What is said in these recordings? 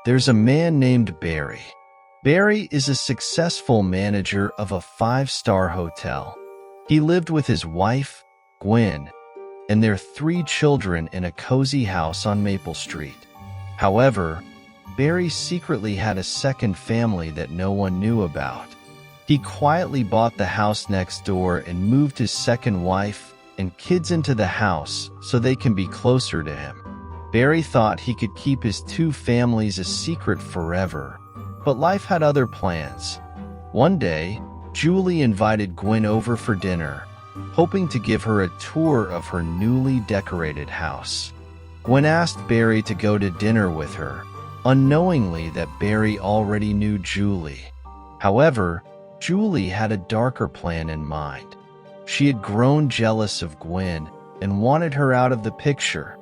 There's a man named Barry. Barry is a successful manager of a five-star hotel. He lived with his wife, Gwen, and their three children in a cozy house on Maple Street. However, Barry secretly had a second family that no one knew about. He quietly bought the house next door and moved his second wife and kids into the house so they can be closer to him. Barry thought he could keep his two families a secret forever, but life had other plans. One day, Julie invited Gwen over for dinner, hoping to give her a tour of her newly decorated house. Gwen asked Barry to go to dinner with her, unknowingly that Barry already knew Julie. However, Julie had a darker plan in mind. She had grown jealous of Gwen and wanted her out of the picture.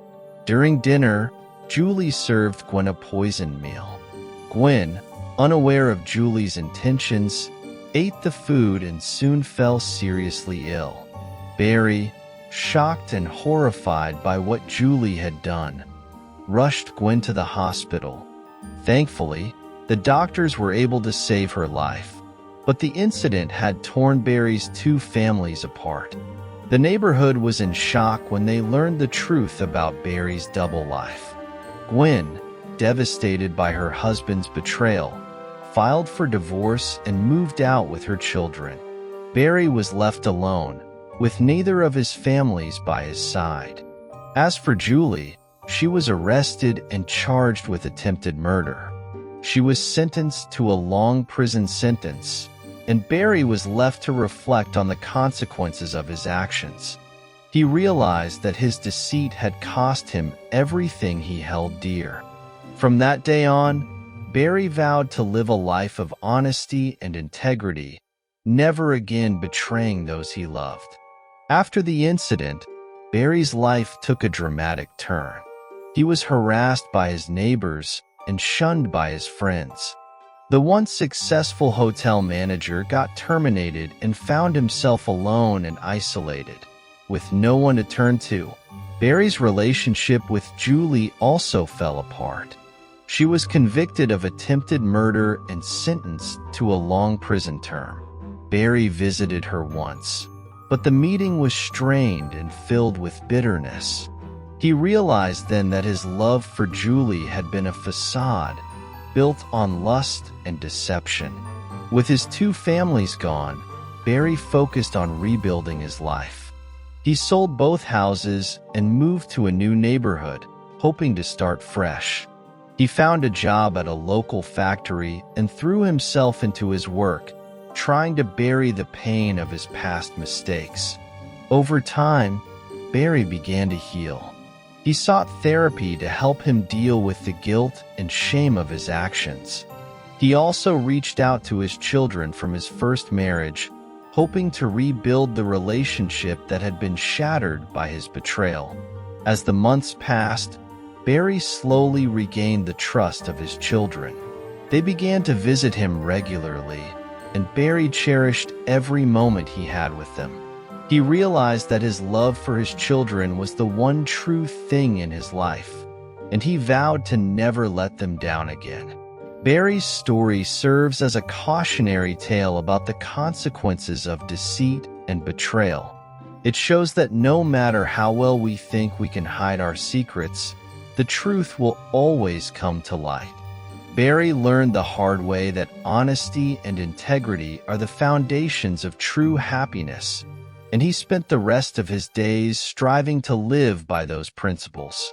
During dinner, Julie served Gwen a poisoned meal. Gwen, unaware of Julie's intentions, ate the food and soon fell seriously ill. Barry, shocked and horrified by what Julie had done, rushed Gwen to the hospital. Thankfully, the doctors were able to save her life, but the incident had torn Barry's two families apart. The neighborhood was in shock when they learned the truth about Barry's double life. Gwen, devastated by her husband's betrayal, filed for divorce and moved out with her children. Barry was left alone, with neither of his families by his side. As for Julie, she was arrested and charged with attempted murder. She was sentenced to a long prison sentence, and Barry was left to reflect on the consequences of his actions. He realized that his deceit had cost him everything he held dear. From that day on, Barry vowed to live a life of honesty and integrity, never again betraying those he loved. After the incident, Barry's life took a dramatic turn. He was harassed by his neighbors and shunned by his friends. The once successful hotel manager got terminated and found himself alone and isolated, with no one to turn to. Barry's relationship with Julie also fell apart. She was convicted of attempted murder and sentenced to a long prison term. Barry visited her once, but the meeting was strained and filled with bitterness. He realized then that his love for Julie had been a facade, built on lust and deception. With his two families gone, Barry focused on rebuilding his life. He sold both houses and moved to a new neighborhood, hoping to start fresh. He found a job at a local factory and threw himself into his work, trying to bury the pain of his past mistakes. Over time, Barry began to heal. He sought therapy to help him deal with the guilt and shame of his actions. He also reached out to his children from his first marriage, hoping to rebuild the relationship that had been shattered by his betrayal. As the months passed, Barry slowly regained the trust of his children. They began to visit him regularly, and Barry cherished every moment he had with them. He realized that his love for his children was the one true thing in his life, and he vowed to never let them down again. Barry's story serves as a cautionary tale about the consequences of deceit and betrayal. It shows that no matter how well we think we can hide our secrets, the truth will always come to light. Barry learned the hard way that honesty and integrity are the foundations of true happiness, and he spent the rest of his days striving to live by those principles.